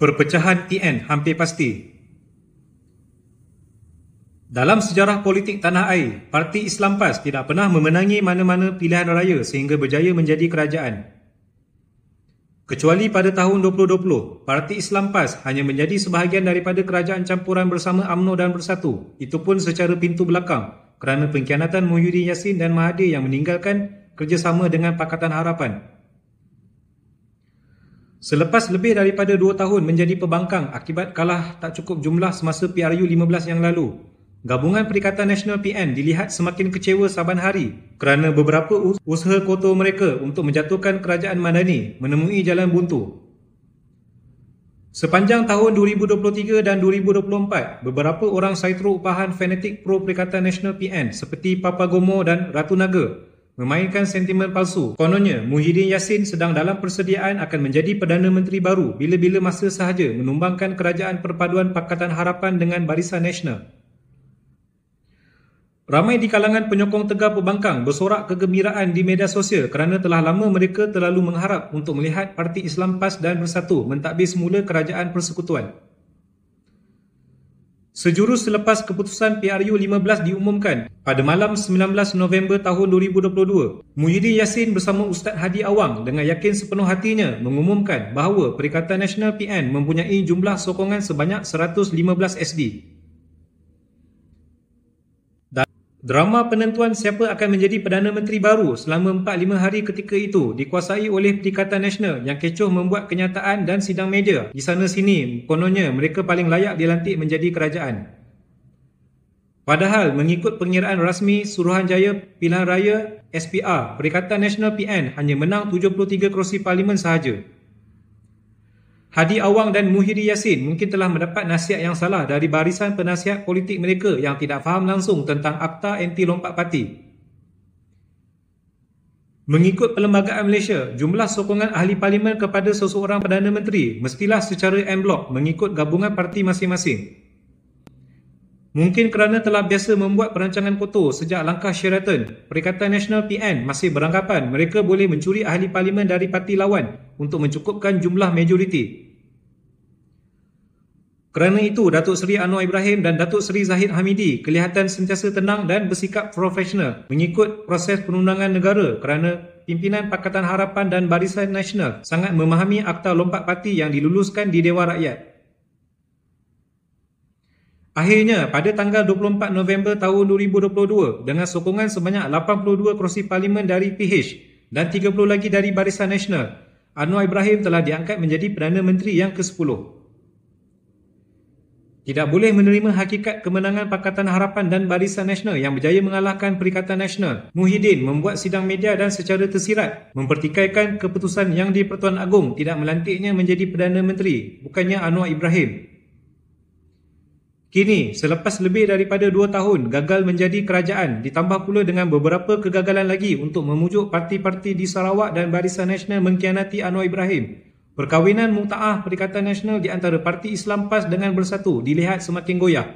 Perpecahan PN hampir pasti. Dalam sejarah politik tanah air, Parti Islam PAS tidak pernah memenangi mana-mana pilihan raya sehingga berjaya menjadi kerajaan. Kecuali pada tahun 2020, Parti Islam PAS hanya menjadi sebahagian daripada kerajaan campuran bersama UMNO dan Bersatu, itu pun secara pintu belakang kerana pengkhianatan Muhyiddin Yassin dan Mahathir yang meninggalkan kerjasama dengan Pakatan Harapan. Selepas lebih daripada 2 tahun menjadi pembangkang akibat kalah tak cukup jumlah semasa PRU 15 yang lalu, Gabungan Perikatan Nasional PN dilihat semakin kecewa saban hari kerana beberapa usaha kotor mereka untuk menjatuhkan kerajaan Madani menemui jalan buntu. Sepanjang tahun 2023 dan 2024, beberapa orang saitro upahan fanatik pro Perikatan Nasional PN seperti Papa Gomo dan Ratu Naga memainkan sentimen palsu. Kononnya, Muhyiddin Yassin sedang dalam persediaan akan menjadi Perdana Menteri baru bila-bila masa sahaja menumbangkan kerajaan perpaduan Pakatan Harapan dengan Barisan Nasional. Ramai di kalangan penyokong tegar pembangkang bersorak kegembiraan di media sosial kerana telah lama mereka terlalu mengharap untuk melihat Parti Islam PAS dan Bersatu mentadbir semula kerajaan persekutuan. Sejurus selepas keputusan PRU 15 diumumkan pada malam 19 November tahun 2022, Muhyiddin Yassin bersama Ustaz Hadi Awang dengan yakin sepenuh hatinya mengumumkan bahawa Perikatan Nasional PN mempunyai jumlah sokongan sebanyak 115 SD. Drama penentuan siapa akan menjadi Perdana Menteri baru selama 4-5 hari ketika itu dikuasai oleh Perikatan Nasional yang kecoh membuat kenyataan dan sidang media di sana sini kononnya mereka paling layak dilantik menjadi kerajaan. Padahal mengikut pengiraan rasmi Suruhanjaya Pilihan Raya SPR, Perikatan Nasional PN hanya menang 73 kerusi parlimen sahaja. Hadi Awang dan Muhyiddin Yassin mungkin telah mendapat nasihat yang salah dari barisan penasihat politik mereka yang tidak faham langsung tentang Akta Anti Lompat Parti. Mengikut Perlembagaan Malaysia, jumlah sokongan ahli parlimen kepada seseorang Perdana Menteri mestilah secara en blok mengikut gabungan parti masing-masing. Mungkin kerana telah biasa membuat perancangan kotor sejak langkah Sheraton, Perikatan Nasional PN masih beranggapan mereka boleh mencuri ahli parlimen dari parti lawan untuk mencukupkan jumlah majoriti. Kerana itu, Datuk Seri Anwar Ibrahim dan Datuk Seri Zahid Hamidi kelihatan sentiasa tenang dan bersikap profesional mengikut proses perundangan negara kerana pimpinan Pakatan Harapan dan Barisan Nasional sangat memahami Akta Lompat Parti yang diluluskan di Dewan Rakyat. Akhirnya, pada tanggal 24 November tahun 2022, dengan sokongan sebanyak 82 kerusi parlimen dari PH dan 30 lagi dari Barisan Nasional, Anwar Ibrahim telah diangkat menjadi Perdana Menteri yang ke-10. Tidak boleh menerima hakikat kemenangan Pakatan Harapan dan Barisan Nasional yang berjaya mengalahkan Perikatan Nasional. Muhyiddin membuat sidang media dan secara tersirat mempertikaikan keputusan yang di-Pertuan Agong tidak melantiknya menjadi Perdana Menteri, bukannya Anwar Ibrahim. Kini, selepas lebih daripada 2 tahun gagal menjadi kerajaan, ditambah pula dengan beberapa kegagalan lagi untuk memujuk parti-parti di Sarawak dan Barisan Nasional mengkhianati Anwar Ibrahim, perkahwinan mutaah Perikatan Nasional di antara Parti Islam PAS dengan Bersatu dilihat semakin goyah.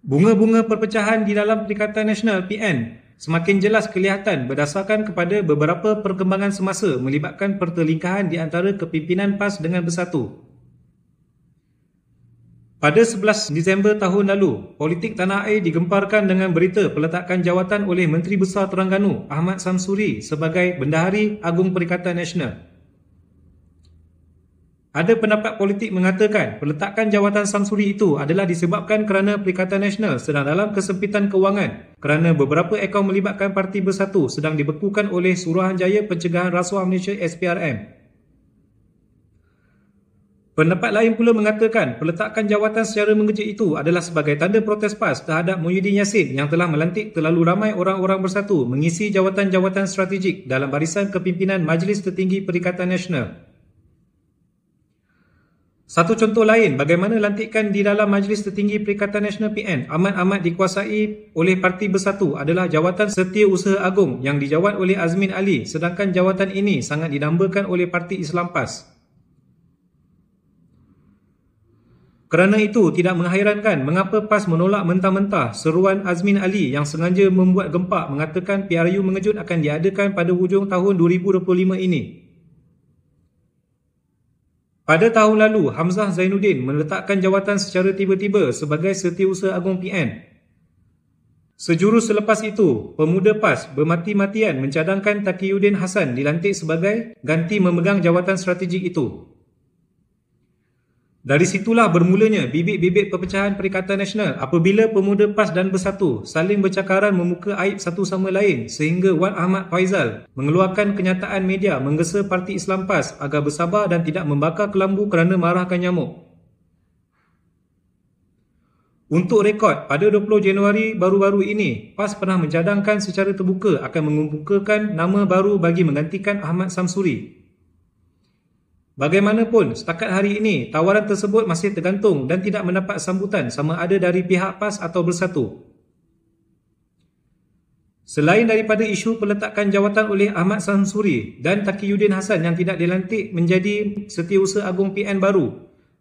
Bunga-bunga perpecahan di dalam Perikatan Nasional PN semakin jelas kelihatan berdasarkan kepada beberapa perkembangan semasa melibatkan pertelingkahan di antara kepimpinan PAS dengan Bersatu. Pada 11 Disember tahun lalu, politik tanah air digemparkan dengan berita peletakan jawatan oleh Menteri Besar Terengganu Ahmad Samsuri sebagai Bendahari Agung Perikatan Nasional. Ada pendapat politik mengatakan peletakan jawatan Samsuri itu adalah disebabkan kerana Perikatan Nasional sedang dalam kesempitan kewangan kerana beberapa akaun melibatkan Parti Bersatu sedang dibekukan oleh Suruhanjaya Pencegahan Rasuah Malaysia SPRM. Pendapat lain pula mengatakan peletakan jawatan secara mengejut itu adalah sebagai tanda protes PAS terhadap Muhyiddin Yassin yang telah melantik terlalu ramai orang-orang Bersatu mengisi jawatan-jawatan strategik dalam barisan kepimpinan Majlis Tertinggi Perikatan Nasional. Satu contoh lain bagaimana lantikan di dalam Majlis Tertinggi Perikatan Nasional PN amat-amat dikuasai oleh Parti Bersatu adalah jawatan Setiausaha Agung yang dijawat oleh Azmin Ali, sedangkan jawatan ini sangat didambakan oleh Parti Islam PAS. Kerana itu, tidak menghairankan mengapa PAS menolak mentah-mentah seruan Azmin Ali yang sengaja membuat gempak mengatakan PRU mengejut akan diadakan pada hujung tahun 2025 ini. Pada tahun lalu, Hamzah Zainuddin meletakkan jawatan secara tiba-tiba sebagai Setiausaha Agung PN. Sejurus selepas itu, pemuda PAS bermati-matian mencadangkan Taqiyuddin Hassan dilantik sebagai ganti memegang jawatan strategik itu. Dari situlah bermulanya bibit-bibit perpecahan Perikatan Nasional apabila pemuda PAS dan Bersatu saling bercakaran memuka aib satu sama lain sehingga Wan Ahmad Faizal mengeluarkan kenyataan media menggesa Parti Islam PAS agar bersabar dan tidak membakar kelambu kerana marahkan nyamuk. Untuk rekod, pada 20 Januari baru-baru ini, PAS pernah mencadangkan secara terbuka akan mengemukakan nama baru bagi menggantikan Ahmad Samsuri. Bagaimanapun, setakat hari ini, tawaran tersebut masih tergantung dan tidak mendapat sambutan sama ada dari pihak PAS atau Bersatu. Selain daripada isu peletakan jawatan oleh Ahmad Samsuri dan Taqiyuddin Hassan yang tidak dilantik menjadi Setiausaha Agung PN baru,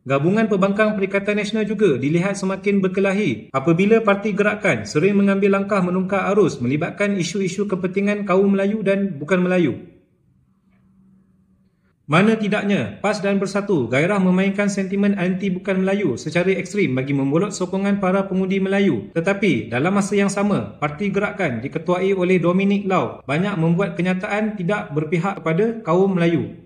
gabungan pembangkang Perikatan Nasional juga dilihat semakin berkelahi apabila Parti Gerakan sering mengambil langkah menungkar arus melibatkan isu-isu kepentingan kaum Melayu dan bukan Melayu. Mana tidaknya, PAS dan Bersatu gairah memainkan sentimen anti bukan Melayu secara ekstrim bagi membolot sokongan para pengundi Melayu. Tetapi, dalam masa yang sama, Parti Gerakan diketuai oleh Dominic Lau banyak membuat kenyataan tidak berpihak kepada kaum Melayu.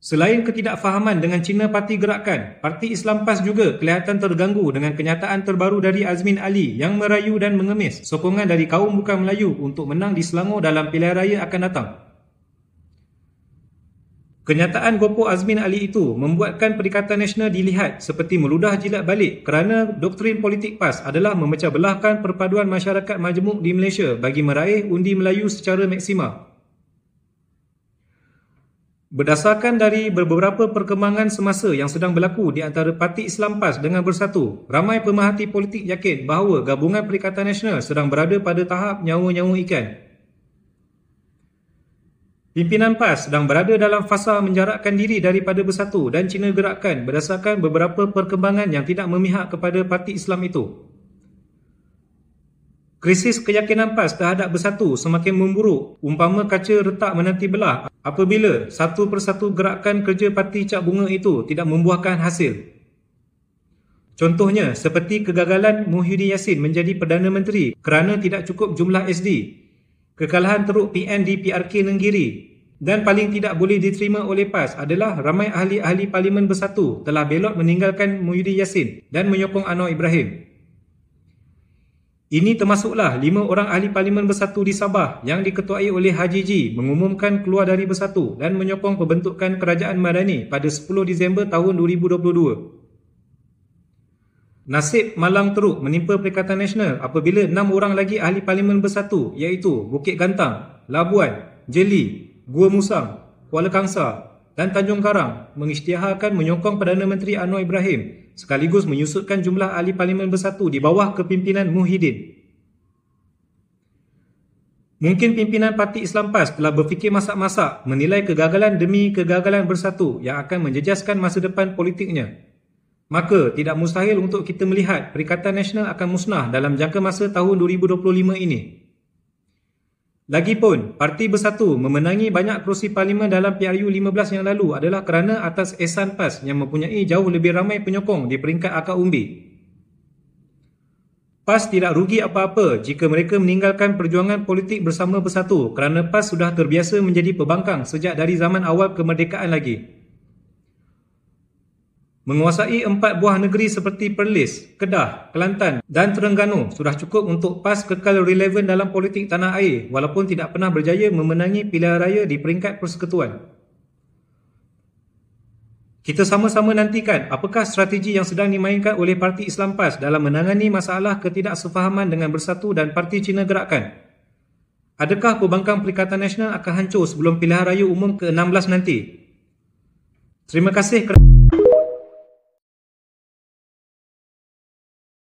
Selain ketidakfahaman dengan Cina Parti Gerakan, Parti Islam PAS juga kelihatan terganggu dengan kenyataan terbaru dari Azmin Ali yang merayu dan mengemis sokongan dari kaum bukan Melayu untuk menang di Selangor dalam pilihan raya akan datang. Kenyataan gopoh Azmin Ali itu membuatkan Perikatan Nasional dilihat seperti meludah jilat balik kerana doktrin politik PAS adalah memecah belahkan perpaduan masyarakat majmuk di Malaysia bagi meraih undi Melayu secara maksima. Berdasarkan dari beberapa perkembangan semasa yang sedang berlaku di antara Parti Islam PAS dengan Bersatu, ramai pemerhati politik yakin bahawa gabungan Perikatan Nasional sedang berada pada tahap nyawa-nyawa ikan. Pimpinan PAS sedang berada dalam fasa menjarakkan diri daripada Bersatu dan Cina Gerakan berdasarkan beberapa perkembangan yang tidak memihak kepada Parti Islam itu. Krisis keyakinan PAS terhadap Bersatu semakin memburuk umpama kaca retak menanti belah apabila satu persatu gerakan kerja parti Cap Bunga itu tidak membuahkan hasil. Contohnya seperti kegagalan Muhyiddin Yassin menjadi Perdana Menteri kerana tidak cukup jumlah SD, kekalahan teruk PN di PRK Nenggiri dan paling tidak boleh diterima oleh PAS adalah ramai ahli-ahli Parlimen Bersatu telah belot meninggalkan Muhyiddin Yassin dan menyokong Anwar Ibrahim. Ini termasuklah 5 orang ahli Parlimen Bersatu di Sabah yang diketuai oleh Haji G mengumumkan keluar dari Bersatu dan menyokong pembentukan Kerajaan Madani pada 10 Disember tahun 2022. Nasib malang teruk menimpa Perikatan Nasional apabila 6 orang lagi ahli Parlimen Bersatu iaitu Bukit Gantang, Labuan, Jeli, Gua Musang, Kuala Kangsar dan Tanjung Karang mengisytiharkan menyokong Perdana Menteri Anwar Ibrahim sekaligus menyusutkan jumlah ahli Parlimen Bersatu di bawah kepimpinan Muhyiddin. Mungkin pimpinan Parti Islam PAS telah berfikir masak-masak menilai kegagalan demi kegagalan Bersatu yang akan menjejaskan masa depan politiknya. Maka tidak mustahil untuk kita melihat Perikatan Nasional akan musnah dalam jangka masa tahun 2025 ini. Lagipun, Parti Bersatu memenangi banyak kerusi Parlimen dalam PRU 15 yang lalu adalah kerana atas ehsan PAS yang mempunyai jauh lebih ramai penyokong di peringkat akar umbi. PAS tidak rugi apa-apa jika mereka meninggalkan perjuangan politik bersama Bersatu kerana PAS sudah terbiasa menjadi pembangkang sejak dari zaman awal kemerdekaan lagi. Menguasai 4 buah negeri seperti Perlis, Kedah, Kelantan dan Terengganu sudah cukup untuk PAS kekal relevan dalam politik tanah air walaupun tidak pernah berjaya memenangi pilihan raya di peringkat persekutuan. Kita sama-sama nantikan apakah strategi yang sedang dimainkan oleh Parti Islam PAS dalam menangani masalah ketidaksefahaman dengan Bersatu dan Parti Cina Gerakan. Adakah pembangkang Perikatan Nasional akan hancur sebelum pilihan raya umum ke-16 nanti? Terima kasih kerana